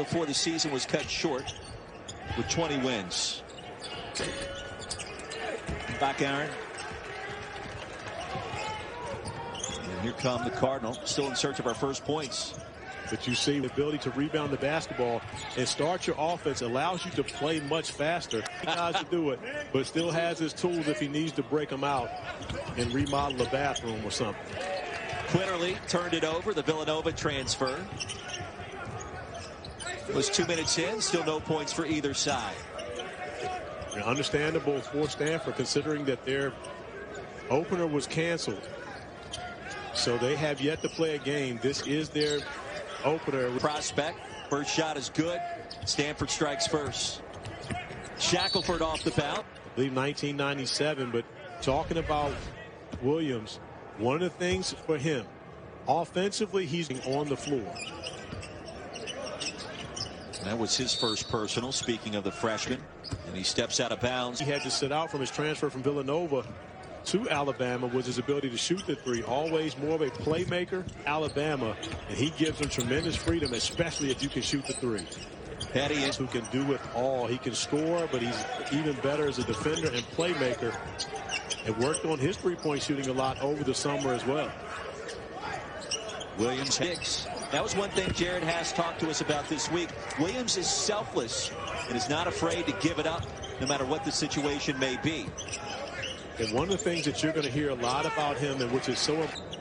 before the season was cut short with 20 wins. Back Aaron. And here come the Cardinals, still in search of our first points. But you see the ability to rebound the basketball and start your offense allows you to play much faster. He knows to do it, but still has his tools if he needs to break them out and remodel a bathroom or something. Quinterly turned it over, the Villanova transfer. It was 2 minutes in, still no points for either side. Understandable for Stanford considering that their opener was canceled. So they have yet to play a game. This is their opener. Prospect, first shot is good. Stanford strikes first. Shackelford off the foul. I believe 1997, but talking about Williams, one of the things for him, offensively, he's on the floor. That was his first personal, speaking of the freshman, and he steps out of bounds. He had to sit out from his transfer from Villanova to Alabama was his ability to shoot the three. Always more of a playmaker, Alabama, and he gives him tremendous freedom, especially if you can shoot the three. Petty is who can do it all. He can score, but he's even better as a defender and playmaker. And worked on his three-point shooting a lot over the summer as well. Williams Hicks. That was one thing Jared has talked to us about this week. Williams is selfless and is not afraid to give it up no matter what the situation may be. And one of the things that you're going to hear a lot about him, and which is so important.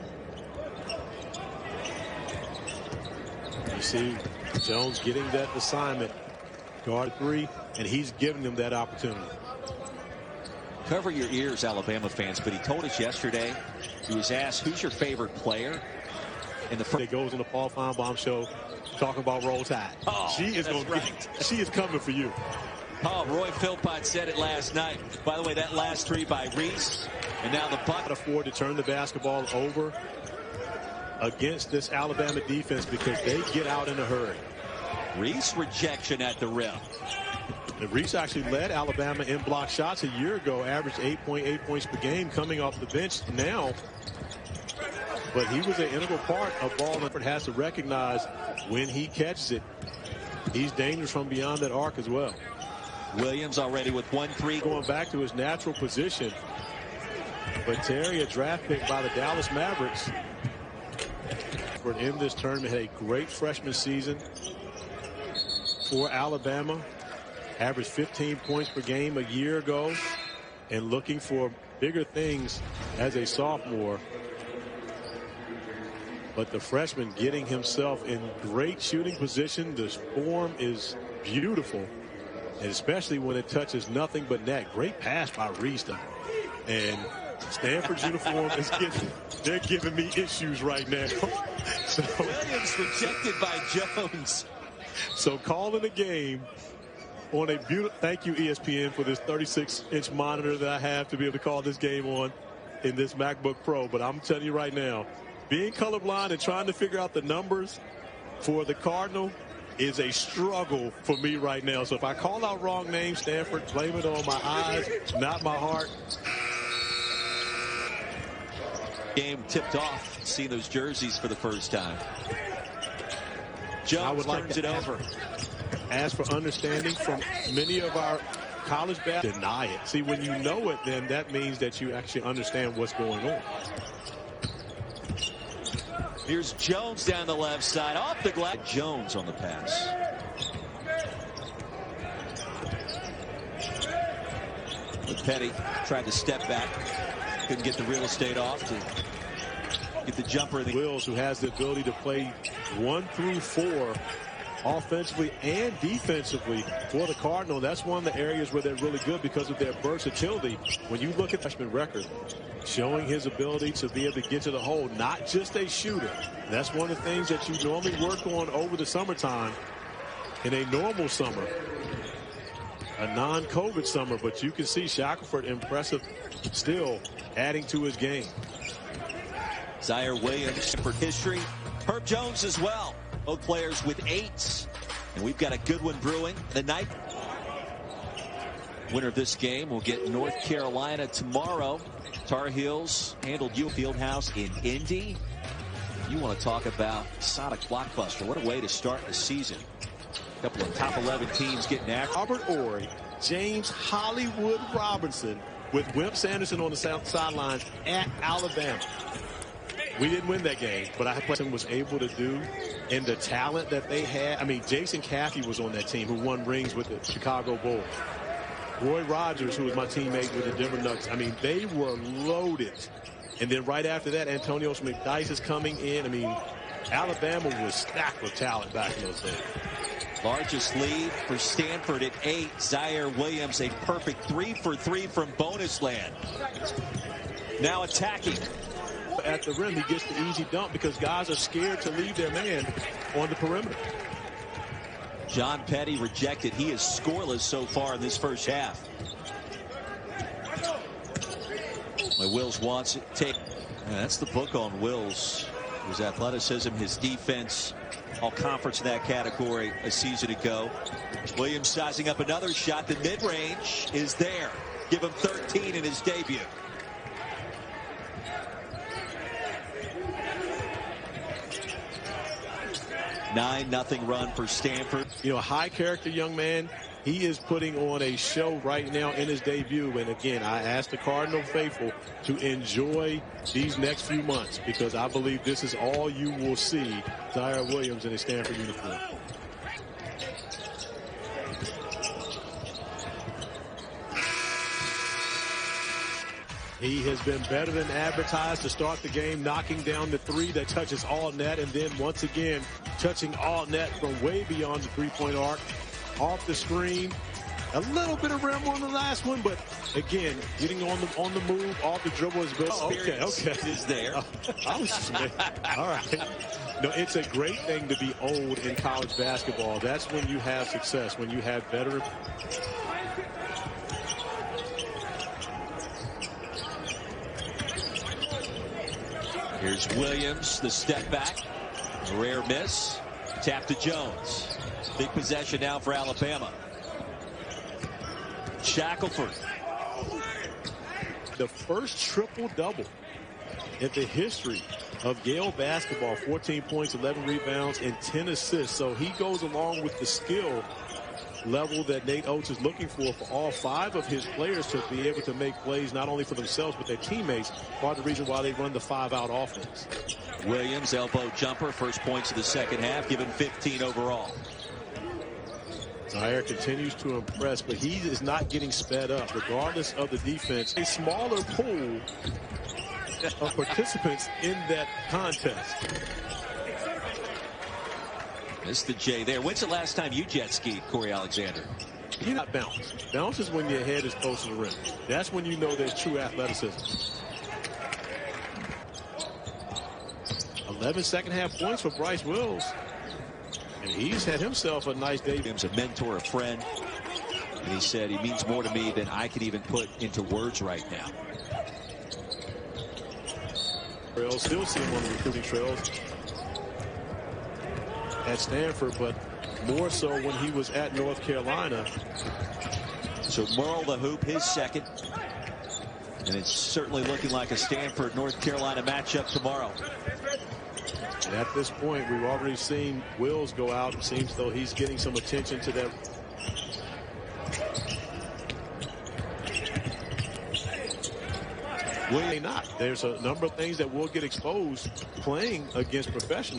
You see Jones getting that assignment, guard three, and he's giving them that opportunity. Cover your ears, Alabama fans, but he told us yesterday, he was asked, who's your favorite player? In the first. It goes on the Paul Feinbaum show talking about Roll Tide. Oh, she is she is coming for you. Oh, Roy Philpott said it last night. By the way, that last three by Reese, and now the bucket. Afford to turn the basketball over against this Alabama defense because they get out in a hurry. Reese rejection at the rim. And Reese actually led Alabama in block shots a year ago, averaged 8.8 points per game coming off the bench now. But he was an integral part of ball. Stanford has to recognize when he catches it, he's dangerous from beyond that arc as well. Williams already with 1-3. Going back to his natural position. But Terry, a draft pick by the Dallas Mavericks. In this tournament, had a great freshman season for Alabama. Averaged 15 points per game a year ago. And looking for bigger things as a sophomore. But the freshman getting himself in great shooting position. The form is beautiful. And especially when it touches nothing but net. Great pass by Reese. And Stanford's uniform is they're giving me issues right now. So, Williams rejected by Jones. So calling a game on a beautiful, thank you ESPN for this 36-inch monitor that I have to be able to call this game on in this MacBook Pro. But I'm telling you right now, being colorblind and trying to figure out the numbers for the Cardinal is a struggle for me right now. So if I call out wrong names, Stanford, blame it on my eyes, not my heart. Game tipped off, seeing those jerseys for the first time. Jones I would like turns to it over. Ask for understanding from many of our college basketball. Deny it. See, when you know it, then that means that you actually understand what's going on. Here's Jones down the left side, off the glass. Jones on the pass. But Petty tried to step back. Couldn't get the real estate off to get the jumper. Wills, who has the ability to play 1 through 4 offensively and defensively for the Cardinal. That's one of the areas where they're really good because of their versatility. When you look at the freshman record, showing his ability to be able to get to the hole, not just a shooter. That's one of the things that you normally work on over the summertime in a normal summer, a non-COVID summer. But you can see Shackelford impressive still adding to his game. Ziaire Williams for history. Herb Jones as well. Both players with 8s. And we've got a good one brewing. The night winner of this game will get North Carolina tomorrow. Tar Heels handled U Fieldhouse in Indy. You want to talk about Sonic blockbuster. What a way to start the season. A couple of top 11 teams getting after. Robert Ory, James Hollywood Robinson with Wimp Sanderson on the sidelines at Alabama. We didn't win that game, but I was able to do, and the talent that they had. I mean, Jason Caffey was on that team who won rings with the Chicago Bulls. Roy Rogers, who was my teammate with the Denver Nuggets. I mean, they were loaded. And then right after that, Antonio McDyess is coming in. I mean, Alabama was stacked with talent back in those days. Largest lead for Stanford at 8. Ziaire Williams, a perfect 3 for 3 from bonus land. Now attacking. At the rim, he gets the easy dunk because guys are scared to leave their man on the perimeter. John Petty rejected. He is scoreless so far in this first half. Wills wants it. That's the book on Wills. His athleticism, his defense, all conference in that category a season ago. Williams sizing up another shot. The mid-range is there. Give him 13 in his debut. Nothing run for Stanford. You know, a high character young man. He is putting on a show right now in his debut. And again, I asked the Cardinal faithful to enjoy these next few months because I believe this is all you will see. Ziaire Williams in a Stanford uniform. He has been better than advertised to start the game, knocking down the 3 that touches all net, and then once again touching all net from way beyond the three-point arc, off the screen. A little bit of rim on the last one, but again, getting on the move, off the dribble is good. Okay. Is there? I was just all right. No, it's a great thing to be old in college basketball. That's when you have success, when you have veteran. Here's Williams, the step back. A rare miss. Tap to Jones. Big possession now for Alabama. Shackelford. The first triple-double in the history of Yale basketball. 14 points, 11 rebounds, and 10 assists. So he goes along with the skill level that Nate Oates is looking for all 5 of his players to be able to make plays not only for themselves but their teammates. Part of the reason why they run the 5-out offense. Williams, elbow jumper, first points of the second half, given 15 overall. Ziaire continues to impress, but he is not getting sped up regardless of the defense. A smaller pool of participants in that contest. Missed the J there. When's the last time you jet skied, Corey Alexander? You not bounce. Bounce is when your head is close to the rim. That's when you know there's true athleticism. 11 second half points for Bryce Wills. And he's had himself a nice day. He's a mentor, a friend. And he said he means more to me than I can even put into words right now. Still see him on the recruiting trails at Stanford, but more so when he was at North Carolina. So Merle the hoop, his second. And it's certainly looking like a Stanford-North Carolina matchup tomorrow. And at this point, we've already seen Wills go out. It seems though he's getting some attention to that. Will not. There's a number of things that will get exposed playing against professionals.